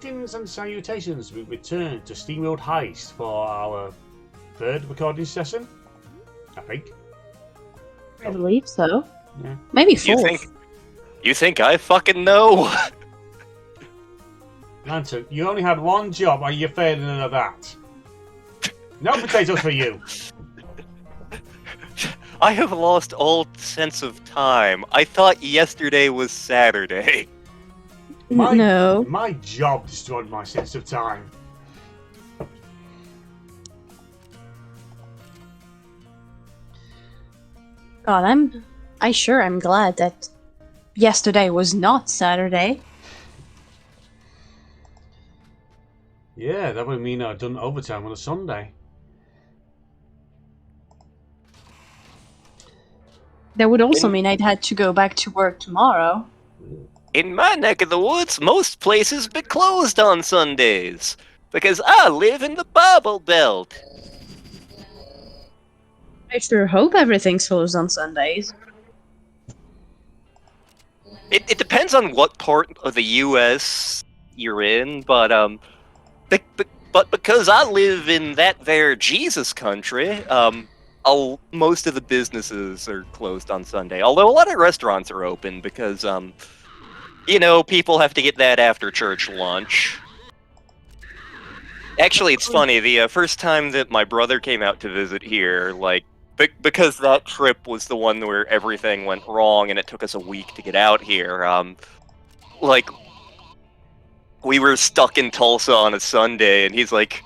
Greetings and salutations. We return to SteamWorld Heist for our third recording session, I think. I believe so. Yeah. Maybe fourth. You think I fucking know? Lantern, you only had one job and you're failing at that. No potatoes for you. I have lost all sense of time. I thought yesterday was Saturday. No. My job destroyed my sense of time. God, I'm glad that yesterday was not Saturday. Yeah, that would mean I'd done overtime on a Sunday. That would also mean I'd had to go back to work tomorrow. In my neck of the woods, most places be closed on Sundays. Because I live in the Bible Belt. I sure hope everything's closed on Sundays. It depends on what part of the U.S. you're in, but because I live in that there Jesus country, most of the businesses are closed on Sunday. Although a lot of restaurants are open because, you know, people have to get that after church lunch. Actually, it's funny. The first time that my brother came out to visit here, like, because that trip was the one where everything went wrong and it took us a week to get out here, like, we were stuck in Tulsa on a Sunday, and he's like,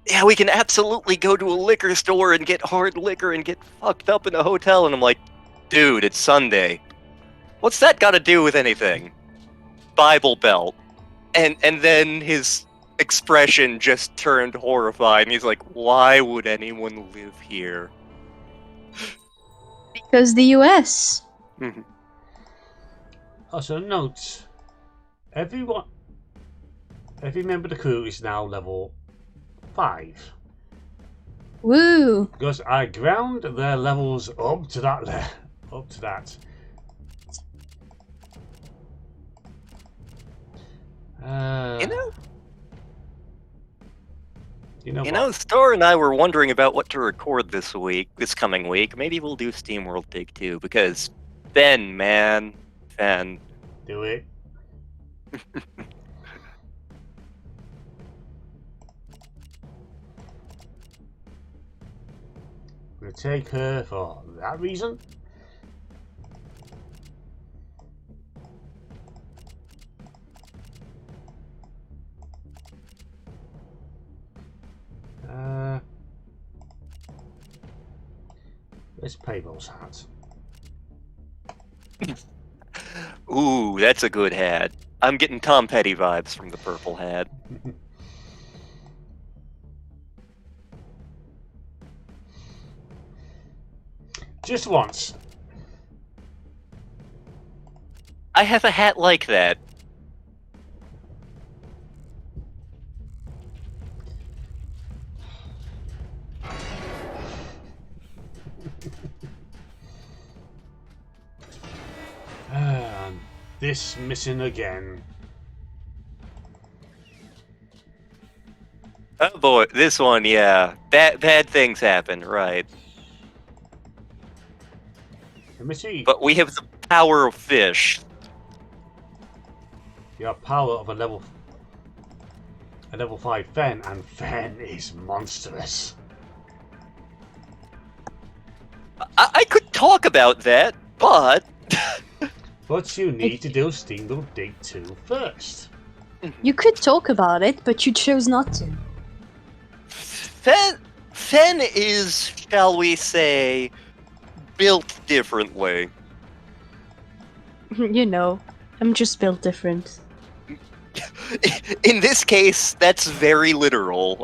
yeah, we can absolutely go to a liquor store and get hard liquor and get fucked up in a hotel. And I'm like, dude, it's Sunday. What's that got to do with anything? Bible Belt. And then his expression just turned horrified, and he's like, why would anyone live here? Because the US. Also, note, every member of the crew is now level 5. Woo! Because I ground their levels up to that. You know, Star and I were wondering about what to record this coming week. Maybe we'll do SteamWorld Dig 2, because Ben, man. Do it. We'll take her for that reason. Where's Payball's hat? Ooh, that's a good hat. I'm getting Tom Petty vibes from the purple hat. Just once. I have a hat like that. And this missing again. Oh boy, this one, yeah. Bad things happen, right. Let me see. But we have the power of fish. You have power of a level 5 Fen, and Fen is monstrous. I could talk about that, but... But you need to do SteamWorld Dig 2 first. You could talk about it, but you chose not to. Fen is, shall we say, built differently. You know, I'm just built different. In this case, that's very literal.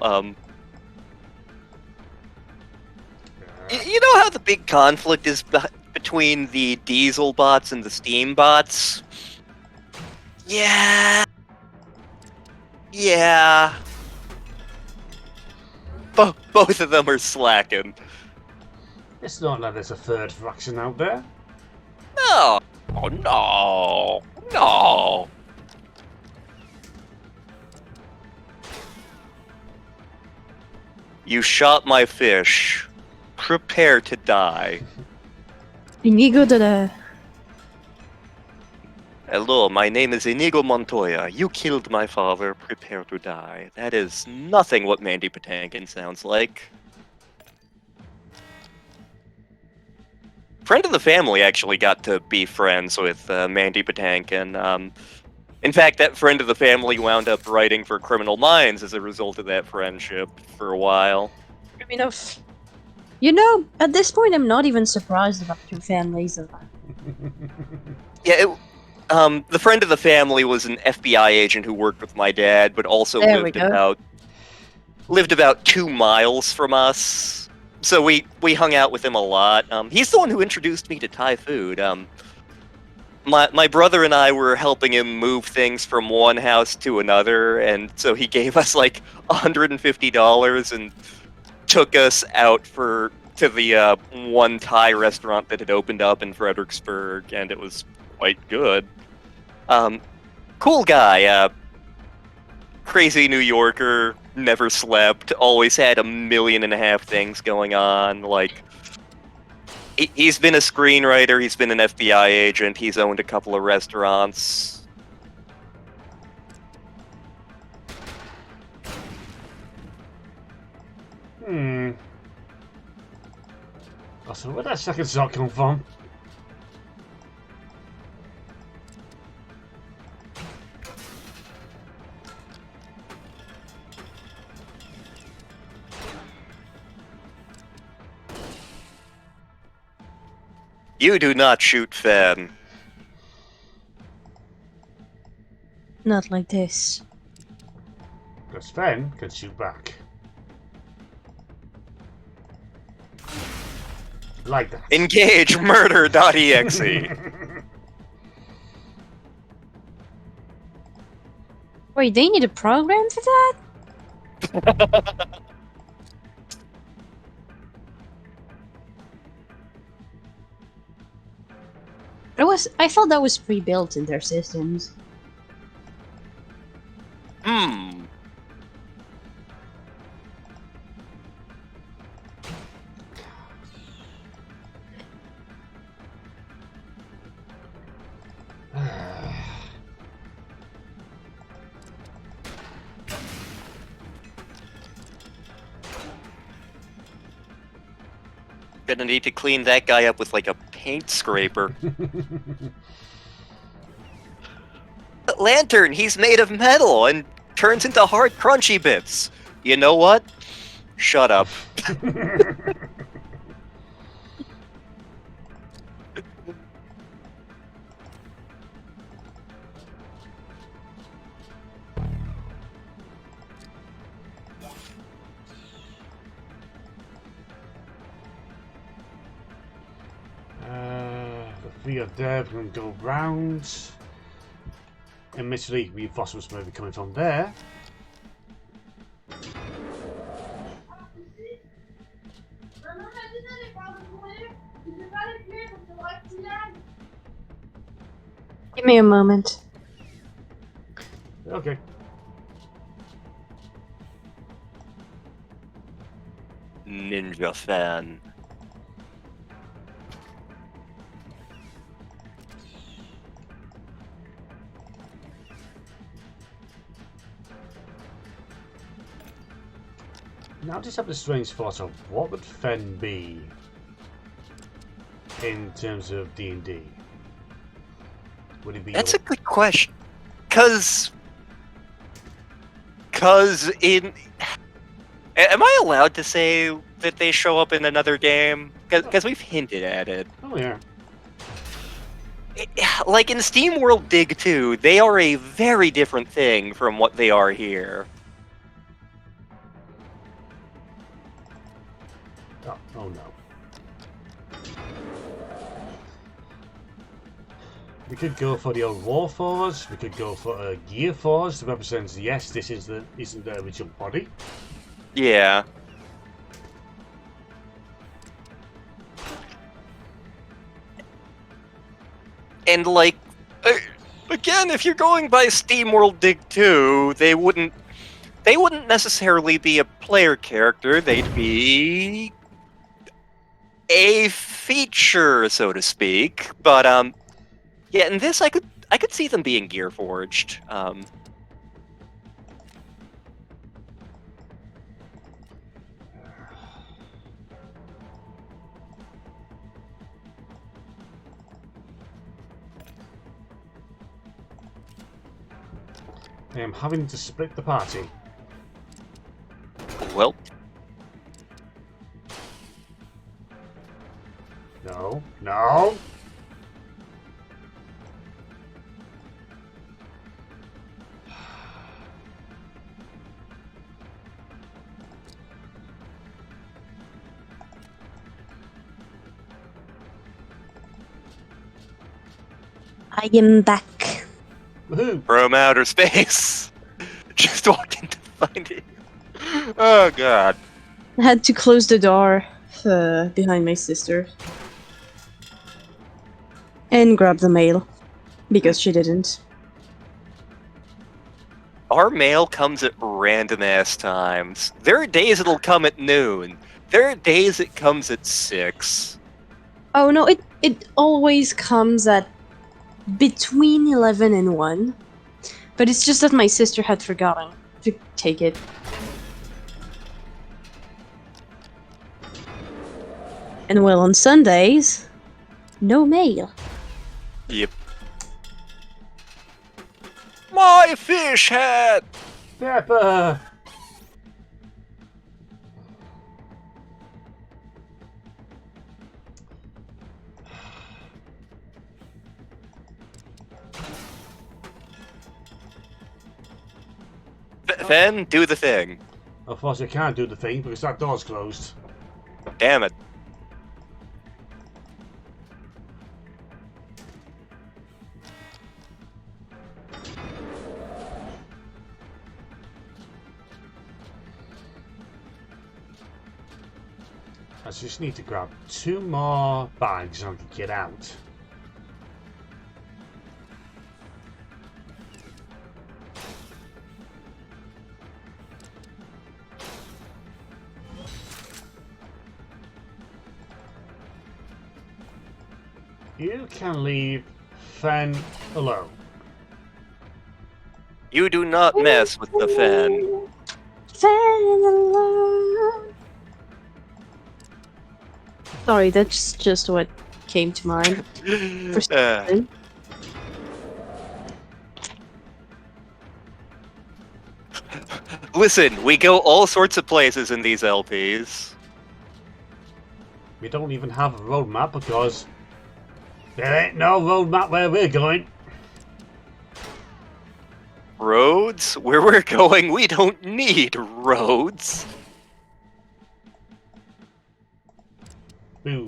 You know how the big conflict is between the diesel bots and the steam bots? Yeah. Both of them are slacking. It's not like there's a third faction out there. No. Oh, no. You shot my fish. Prepare to die. Inigo de Hello, my name is Inigo Montoya. You killed my father. Prepare to die. That is nothing what Mandy Patinkin sounds like. Friend of the family actually got to be friends with Mandy Patinkin. In fact, that friend of the family wound up writing for Criminal Minds as a result of that friendship for a while. I mean, you know, at this point, I'm not even surprised about two families. Yeah, the friend of the family was an FBI agent who worked with my dad, but also lived about 2 miles from us. So we hung out with him a lot. He's the one who introduced me to Thai food. My brother and I were helping him move things from one house to another, and so he gave us like $150 and took us out to the one Thai restaurant that had opened up in Fredericksburg, and it was quite good. Cool guy, crazy New Yorker, never slept, always had 1.5 million things going on, like, he's been a screenwriter, he's been an FBI agent, he's owned a couple of restaurants. So where'd that second shot come from? You do not shoot Fan. Not like this. Because Sven can shoot back. Like that. Engage murder.exe. Wait, they need a program for that? I thought that was pre-built in their systems. Gonna need to clean that guy up with like a paint scraper. Lantern, he's made of metal and turns into hard crunchy bits. You know what? Shut up. The three are there, we're going to go round. Admittedly, reinforcements may be coming from there. Give me a moment. Okay. Ninja Fan. Now I just have the strange thought of what would Fen be in terms of D&D? Would it be? That's a good question. Cause in... Am I allowed to say that they show up in another game? Because we've hinted at it. Oh yeah. Like in SteamWorld Dig 2, they are a very different thing from what they are here. Oh no. We could go for the old War Force, we could go for a Gear Force that represents, yes, this isn't the original body. Yeah. And like, again, if you're going by SteamWorld Dig 2, they wouldn't they wouldn't necessarily be a player character. They'd be a feature, so to speak. But yeah, in this, I could see them being gear forged. I am having to split the party. Well, No, no. I am back. Woohoo! from outer space. Just walked in to find it. Oh god. I had to close the door behind my sister. And grab the mail. Because she didn't. Our mail comes at random ass times. There are days it'll come at noon. There are days it comes at 6. Oh no, it always comes at between 11 and 1. But it's just that my sister had forgotten to take it. And well, on Sundays, no mail. Yep. My fish hat! Pepper! Then do the thing. Of course I can't do the thing because that door's closed. Damn it. I just need to grab 2 more bags and I can get out. You can leave Fen alone. You do not mess with the fan. Fan alone. Sorry, that's just what came to mind. For some reason. Listen, we go all sorts of places in these LPs. We don't even have a roadmap because there ain't no roadmap where we're going. Roads? Where we're going, we don't need roads. Boom.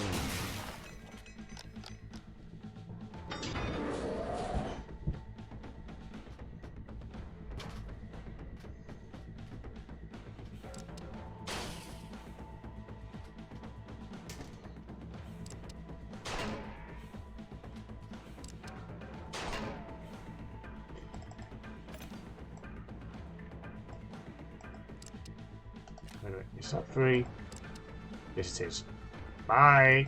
Anyway, is that free? Yes, it is. Bye.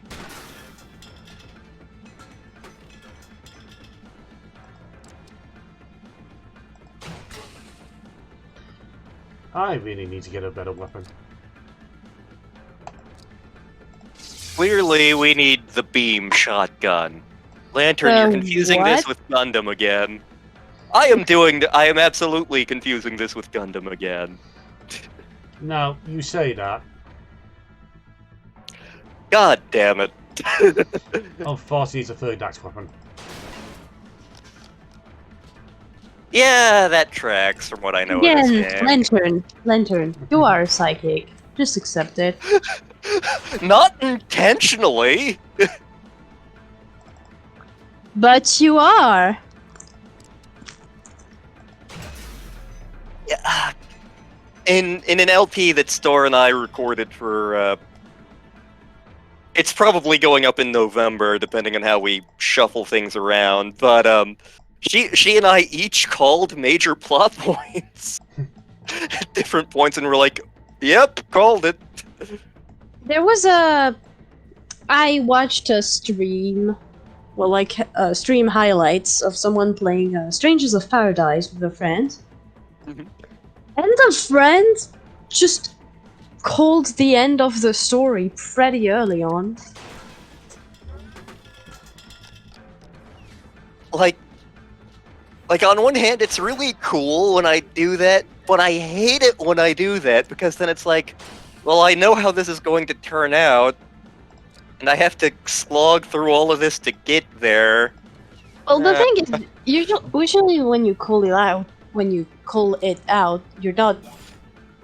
I really need to get a better weapon. Clearly, we need the beam shotgun. Lantern, you're confusing what? this with Gundam again. I am absolutely confusing this with Gundam again. No, you say that. God damn it. Unfortunately, it's a third axe weapon. Yeah, that tracks from what I know of this Again, game. Lantern, you are a psychic. Just accept it. Not intentionally. But you are. Yeah. In an LP that Star and I recorded for, it's probably going up in November, depending on how we shuffle things around. But she and I each called major plot points. at different points, and we're like, "Yep, called it." There was I watched a stream, well, like stream highlights of someone playing Strangers of Paradise with a friend, Mhm. and the friend just called the end of the story pretty early on. Like on one hand, it's really cool when I do that, but I hate it when I do that because then it's like, well, I know how this is going to turn out, and I have to slog through all of this to get there. Well, the thing is, usually when you call it out, you're not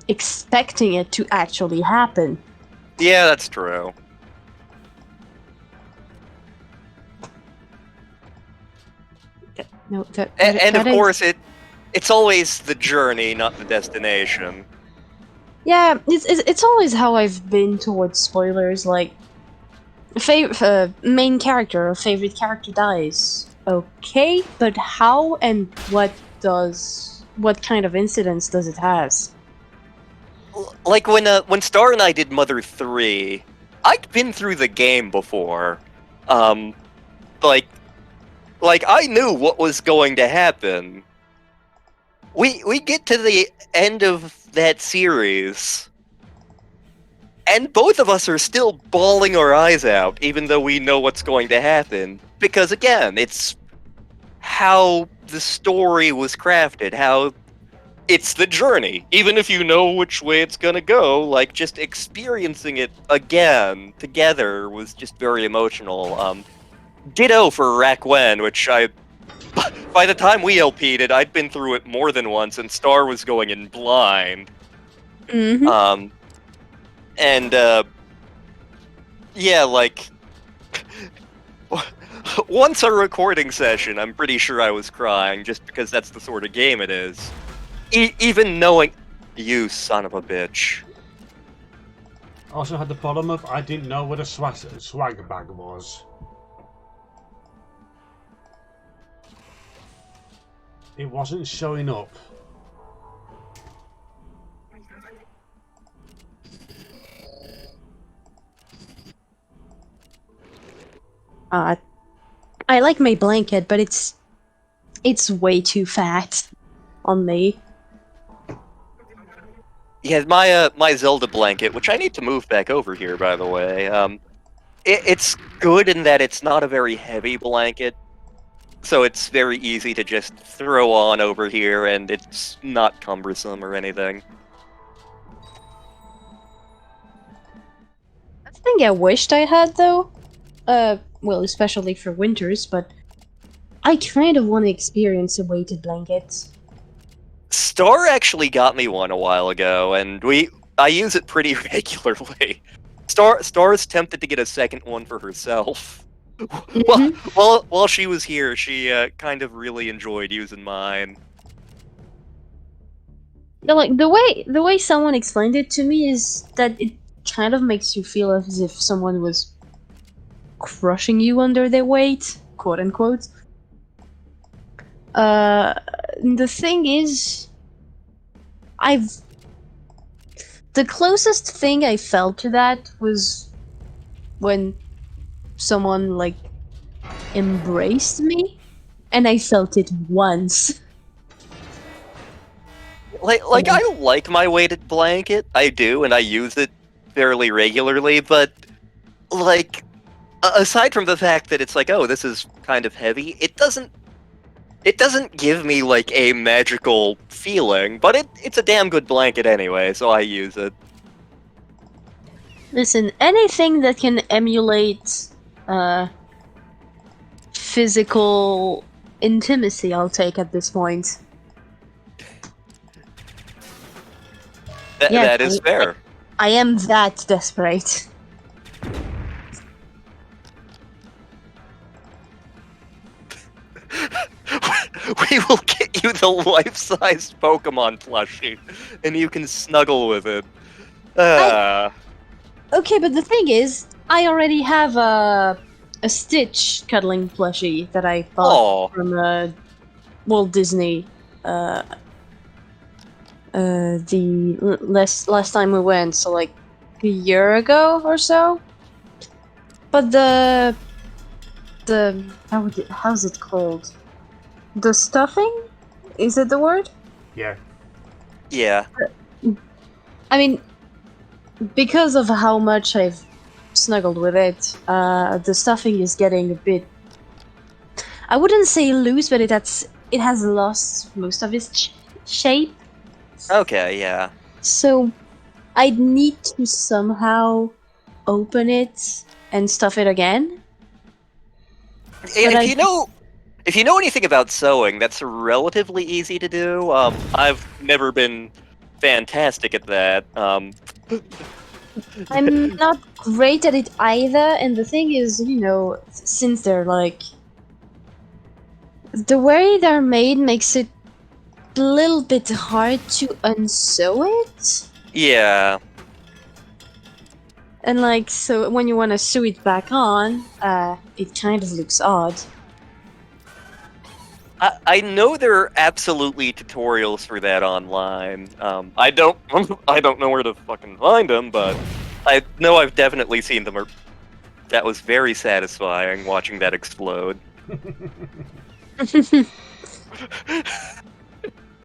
expecting it to actually happen. Yeah, that's true. No, And of that is- course, it's always the journey, not the destination. Yeah, it's always how I've been towards spoilers. Like, main character or favorite character dies. Okay, but how and what kind of incidents does it has? Like when Star and I did Mother 3, I'd been through the game before. Like I knew what was going to happen. We get to the end of that series, and both of us are still bawling our eyes out, even though we know what's going to happen. Because again, it's how the story was crafted, how it's the journey. Even if you know which way it's gonna go, like just experiencing it again together was just very emotional. Ditto for Rakwen, which by the time we LP'd it, I'd been through it more than once, and Star was going in blind. Mm-hmm. Yeah, like once a recording session, I'm pretty sure I was crying, just because that's the sort of game it is. Even knowing, you son of a bitch. I also had the problem of I didn't know what a swag bag was. It wasn't showing up. I like my blanket, but it's way too fat on me. Yeah, my Zelda blanket, which I need to move back over here, by the way. It's good in that it's not a very heavy blanket, so it's very easy to just throw on over here, and it's not cumbersome or anything. The thing I wished I had, though, well, especially for winters, but I kind of want to experience a weighted blanket. Star actually got me one a while ago, and I use it pretty regularly. Star's tempted to get a second one for herself. While she was here, she kind of really enjoyed using mine. No, like the way someone explained it to me is that it kind of makes you feel as if someone was crushing you under their weight, quote unquote. The thing is, the closest thing I felt to that was when someone, like, embraced me, and I felt it once. Like I like my weighted blanket, I do, and I use it fairly regularly, but, like, aside from the fact that it's like, oh, this is kind of heavy, it doesn't give me, like, a magical feeling, but it's a damn good blanket anyway, so I use it. Listen, anything that can emulate physical intimacy, I'll take at this point. Yeah, that is fair. I am that desperate. We will get you the life-size Pokemon plushie, and you can snuggle with it. Okay, but the thing is, I already have a Stitch cuddling plushie that I bought from Walt Disney. last time we went, so like a year ago or so. But the how's it called? The stuffing? Is it the word? Yeah. Yeah. I mean, because of how much I've snuggled with it, the stuffing is getting a bit. I wouldn't say loose, but it has lost most of its shape. Okay, yeah. So I'd need to somehow open it and stuff it again. If you know anything about sewing, that's relatively easy to do. I've never been fantastic at that. I'm not great at it either, and the thing is, since they're like the way they're made makes it a little bit hard to unsew it. Yeah. And like, so when you want to sew it back on, it kind of looks odd. I know there are absolutely tutorials for that online. I don't know where to fucking find them, but I know I've definitely seen them. That was very satisfying watching that explode.